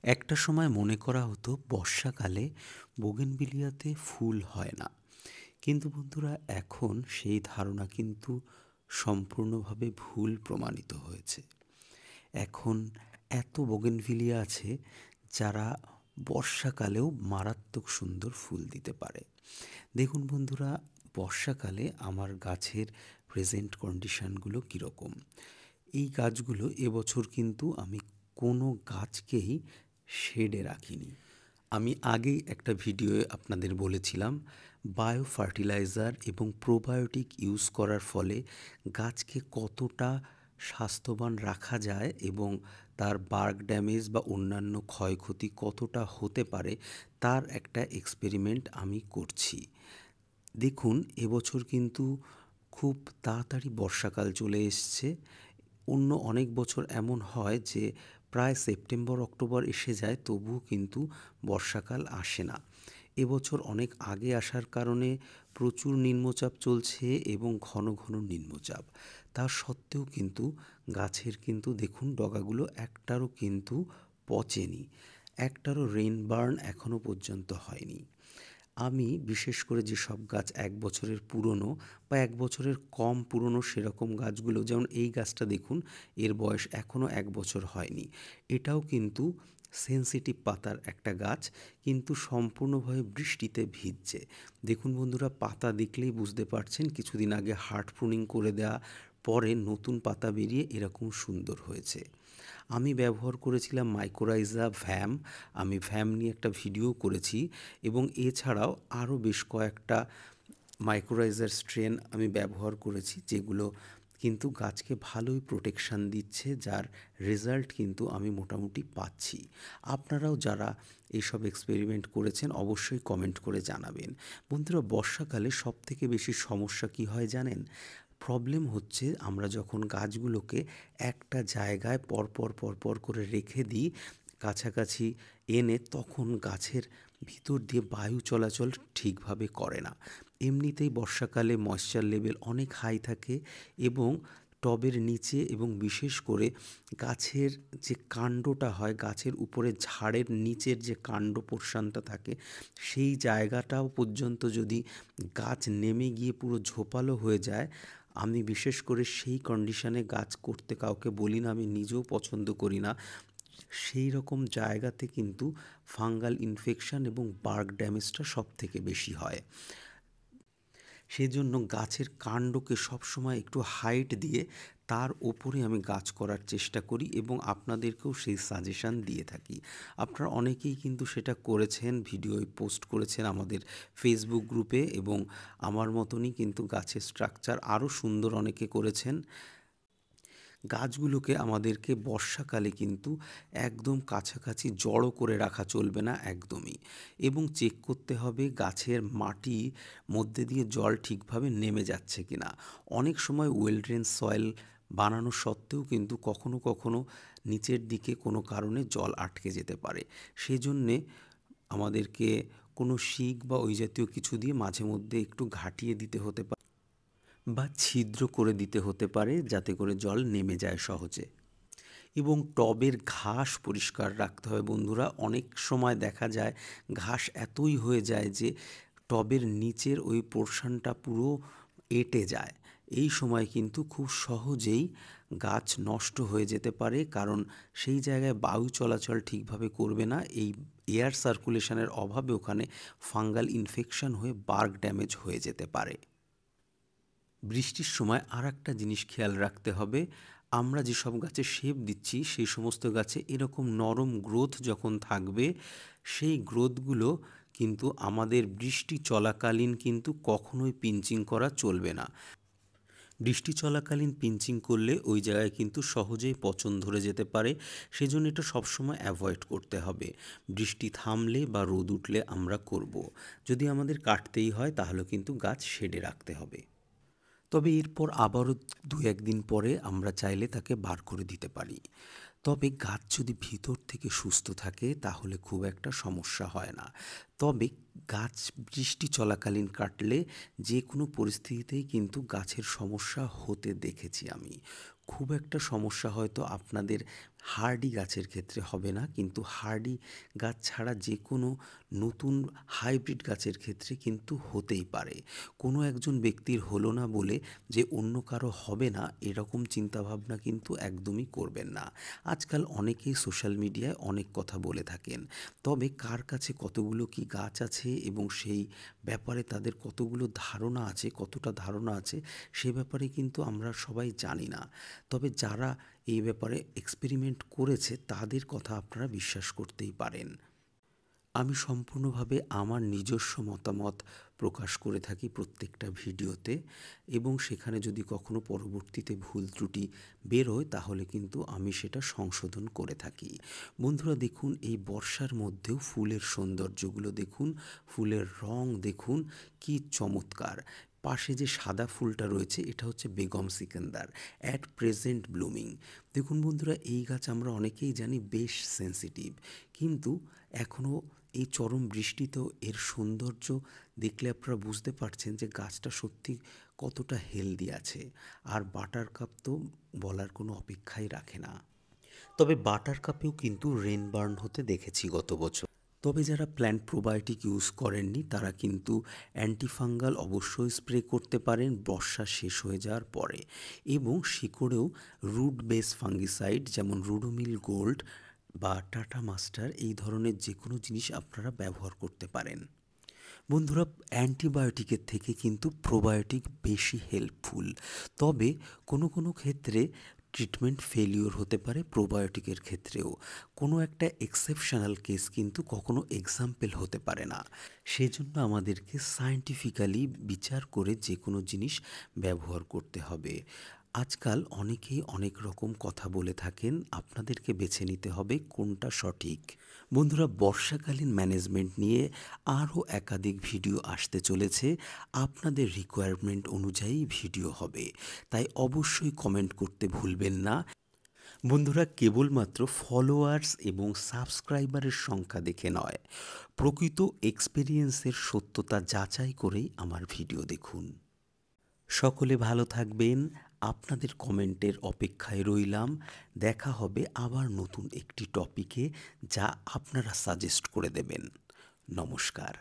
একটা সময় মনে করা হতো বর্ষাকালে বোগেনভিলিয়াতে ফুল হয় না, কিন্তু বন্ধুরা এখন সেই ধারণা কিন্তু সম্পূর্ণভাবে ভুল প্রমাণিত হয়েছে। এখন এত বোগেনভিলিয়া আছে যারা বর্ষাকালেও মারাত্মক সুন্দর ফুল দিতে পারে। দেখুন বন্ধুরা, বর্ষাকালে আমার গাছের প্রেজেন্ট কন্ডিশনগুলো কীরকম। এই গাছগুলো এবছর কিন্তু আমি কোনো গাছকেই শেডে রাখিনি। আমি আগেই একটা ভিডিওয়ে আপনাদের বলেছিলাম বায়ো ফার্টিলাইজার এবং প্রোবায়োটিক ইউজ করার ফলে গাছকে কতটা স্বাস্থ্যবান রাখা যায় এবং তার বার্গ ড্যামেজ বা অন্যান্য ক্ষয়ক্ষতি কতটা হতে পারে তার একটা এক্সপেরিমেন্ট আমি করছি। দেখুন, এবছর কিন্তু খুব তাড়াতাড়ি বর্ষাকাল চলে এসছে। অন্য অনেক বছর এমন হয় যে প্রায় সেপ্টেম্বর অক্টোবর এসে যায়, তবুও কিন্তু বর্ষাকাল আসে না। এবছর অনেক আগে আসার কারণে প্রচুর নিম্নচাপ চলছে এবং ঘন ঘন নিম্নচাপ। তা সত্ত্বেও কিন্তু গাছের কিন্তু দেখুন ডগাগুলো একটারও কিন্তু পচেনি, একটারও রেইন বার্ন এখনও পর্যন্ত হয়নি। আমি বিশেষ করে যেসব গাছ ১ বছরের পুরনো বা ১ বছরের কম পুরনো সেরকম গাছগুলো, যেমন এই গাছটা দেখুন, এর বয়স এখনও ১ বছর হয়নি। এটাও কিন্তু সেনসিটিভ পাতার একটা গাছ, কিন্তু সম্পূর্ণভাবে বৃষ্টিতে ভিজছে। দেখুন বন্ধুরা, পাতা দেখলেই বুঝতে পারছেন কিছুদিন আগে হার্ড প্রুনিং করে দেওয়া পরে নতুন পাতা বেরিয়ে এরকম সুন্দর হয়েছে। আমি ব্যবহার করেছিলাম মাইকোরাইজা ভ্যাম। আমি ভ্যাম নিয়ে একটা ভিডিও করেছি এবং এছাড়াও আরও বেশ কয়েকটা মাইক্রোরাইজার স্ট্রেন আমি ব্যবহার করেছি, যেগুলো কিন্তু গাছকে ভালোই প্রোটেকশান দিচ্ছে, যার রেজাল্ট কিন্তু আমি মোটামুটি পাচ্ছি। আপনারাও যারা এইসব এক্সপেরিমেন্ট করেছেন অবশ্যই কমেন্ট করে জানাবেন। বন্ধুরা, বর্ষাকালে সবথেকে বেশি সমস্যা কী হয় জানেন? প্রবলেম হচ্ছে আমরা যখন গাছগুলোকে একটা জায়গায় পরপর করে রেখে দিই কাছাকাছি এনে, তখন গাছের ভিতর দিয়ে বায়ু চলাচল ঠিকভাবে করে না। এমনিতেই বর্ষাকালে ময়েশ্চার লেভেল অনেক হাই থাকে এবং টবের নিচে এবং বিশেষ করে গাছের যে কাণ্ডটা হয়, গাছের উপরে ঝাড়ের নিচের যে কাণ্ড পোর্শনটা থাকে, সেই জায়গাটাও পর্যন্ত যদি গাছ নেমে গিয়ে পুরো ঝোপালো হয়ে যায়, আমি বিশেষ করে সেই কন্ডিশনে গাছ করতে কাউকে বলি না, আমি নিজেও পছন্দ করি না। সেই রকম জায়গাতে কিন্তু ফাঙ্গাল ইনফেকশন এবং বার্গ ড্যামেজটা সবথেকে বেশি হয়। সেজন্য গাছের কাণ্ডকে সবসময় একটু হাইট দিয়ে তার ওপরে আমি গাছ করার চেষ্টা করি এবং আপনাদেরকেও সেই সাজেশান দিয়ে থাকি। আপনারা অনেকেই কিন্তু সেটা করেছেন, ভিডিওয় পোস্ট করেছেন আমাদের ফেসবুক গ্রুপে, এবং আমার মতনই কিন্তু গাছের স্ট্রাকচার আরও সুন্দর অনেকে করেছেন। গাছগুলোকে আমাদেরকে বর্ষাকালে কিন্তু একদম কাছাকাছি জড়ো করে রাখা চলবে না একদমই, এবং চেক করতে হবে গাছের মাটি মধ্যে দিয়ে জল ঠিকভাবে নেমে যাচ্ছে কিনা। অনেক সময় ওয়েল ড্রেন সয়েল বানানো সত্ত্বেও কিন্তু কখনো কখনো নিচের দিকে কোনো কারণে জল আটকে যেতে পারে। সেজন্যে আমাদেরকে কোনো শিক বা ওই জাতীয় কিছু দিয়ে মাঝে মধ্যে একটু ঘাটিয়ে দিতে হতে পারে বা ছিদ্র করে দিতে হতে পারে, যাতে করে জল নেমে যায় সহজে। এবং টবের ঘাস পরিষ্কার রাখতে হয় বন্ধুরা। অনেক সময় দেখা যায় ঘাস এতই হয়ে যায় যে টবের নিচের ওই পোর্শনটা পুরো এঁটে যায়। এই সময় কিন্তু খুব সহজেই গাছ নষ্ট হয়ে যেতে পারে, কারণ সেই জায়গায় বায়ু চলাচল ঠিকভাবে করবে না। এই এয়ার সার্কুলেশনের অভাবে ওখানে ফাঙ্গাল ইনফেকশন হয়ে বার্গ ড্যামেজ হয়ে যেতে পারে। বৃষ্টির সময় আর একটা জিনিস খেয়াল রাখতে হবে, আমরা যেসব গাছে শেপ দিচ্ছি সেই সমস্ত গাছে এরকম নরম গ্রোথ যখন থাকবে, সেই গ্রোথগুলো কিন্তু আমাদের বৃষ্টি চলাকালীন কিন্তু কখনোই পিঞ্চিং করা চলবে না। বৃষ্টি চলাকালীন পিঞ্চিং করলে ওই জায়গায় কিন্তু সহজেই পচন ধরে যেতে পারে। সেজন্য এটা সবসময় অ্যাভয়েড করতে হবে। বৃষ্টি থামলে বা রোদ উঠলে আমরা করব। যদি আমাদের কাটতেই হয় তাহলে কিন্তু গাছ শেডে রাখতে হবে। তবে এরপর আবারও ২-১ দিন পরে আমরা চাইলে তাকে বার করে দিতে পারি। তবে গাছ যদি ভিতর থেকে সুস্থ থাকে তাহলে খুব একটা সমস্যা হয় না। তবে গাছ বৃষ্টি চলাকালীন কাটলে যে কোনো পরিস্থিতিতেই কিন্তু গাছের সমস্যা হতে দেখেছি আমি। খুব একটা সমস্যা হয়তো আপনাদের হার্ডি গাছের ক্ষেত্রে হবে না, কিন্তু হার্ডি গাছ ছাড়া যে কোনো নতুন হাইব্রিড গাছের ক্ষেত্রে কিন্তু হতেই পারে। কোনো একজন ব্যক্তির হলো না বলে যে অন্য কারো হবে না, এরকম চিন্তাভাবনা কিন্তু একদমই করবেন না। আজকাল অনেকেই সোশ্যাল মিডিয়ায় অনেক কথা বলে থাকেন, তবে কার কাছে কতগুলো কি গাছ আছে এবং সেই ব্যাপারে তাদের কতগুলো ধারণা আছে, কতটা ধারণা আছে, সে ব্যাপারে কিন্তু আমরা সবাই জানি না। তবে যারা এই ব্যাপারে এক্সপেরিমেন্ট করেছে তাদের কথা আপনারা বিশ্বাস করতেই পারেন। আমি সম্পূর্ণভাবে আমার নিজস্ব মতামত প্রকাশ করে থাকি প্রত্যেকটা ভিডিওতে, এবং সেখানে যদি কখনো পরবর্তীতে ভুল ত্রুটি বেরোয় তাহলে কিন্তু আমি সেটা সংশোধন করে থাকি। বন্ধুরা দেখুন, এই বর্ষার মধ্যেও ফুলের সৌন্দর্যগুলো দেখুন, ফুলের রং দেখুন, কি চমৎকার। পাশে যে সাদা ফুলটা রয়েছে এটা হচ্ছে Begum Sikandar, at present blooming. দেখুন বন্ধুরা, এই গাছ আমরা অনেকেই জানি বেশ সেন্সিটিভ, কিন্তু এখনও এই চরম বৃষ্টিতেও এর সৌন্দর্য দেখলে আপনারা বুঝতে পারছেন যে গাছটা সত্যি কতটা হেলদি আছে। আর বাটার কাপ তো বলার কোনো অপেক্ষাই রাখে না। তবে বাটার কাপেও কিন্তু রেন বার্ন হতে দেখেছি গত বছর। তবে যারা প্ল্যান্ট প্রোবায়োটিক ইউজ করেননি তারা কিন্তু অ্যান্টিফাঙ্গাল অবশ্যই স্প্রে করতে পারেন বর্ষা শেষ হয়ে যাওয়ার পরে, এবং শিকড়েও রুট বেস ফাঙ্গিসাইড যেমন রুডোমিল গোল্ড বা টাটা মাস্টার এই ধরনের যে কোনো জিনিস আপনারা ব্যবহার করতে পারেন। বন্ধুরা, অ্যান্টিবায়োটিকের থেকে কিন্তু প্রোবায়োটিক বেশি হেল্পফুল, তবে কোনো কোনো ক্ষেত্রে ট্রিটমেন্ট ফেলিওর হতে পারে প্রোবায়োটিকের ক্ষেত্রেও। কোনো একটা এক্সেপশনাল কেস কিন্তু কখনো এক্সাম্পল হতে পারে না। সেজন্য আমাদেরকে সায়েন্টিফিক্যালি বিচার করে যে কোনো জিনিস ব্যবহার করতে হবে। আজকাল অনেকেই অনেক রকম কথা বলে থাকেন, আপনাদেরকে বেছে নিতে হবে কোনটা সঠিক। বন্ধুরা, বর্ষাকালীন ম্যানেজমেন্ট নিয়ে আরও একাধিক ভিডিও আসতে চলেছে, আপনাদের রিকোয়ারমেন্ট অনুযায়ী ভিডিও হবে, তাই অবশ্যই কমেন্ট করতে ভুলবেন না। বন্ধুরা, কেবলমাত্র ফলোয়ার্স এবং সাবস্ক্রাইবারের সংখ্যা দেখে নয়, প্রকৃত এক্সপিরিয়েন্সের সত্যতা যাচাই করেই আমার ভিডিও দেখুন। সকলে ভালো থাকবেন, আপনাদের কমেন্টের অপেক্ষায় রইলাম। দেখা হবে আবার নতুন একটি টপিকে, যা আপনারা সাজেস্ট করে দেবেন। নমস্কার।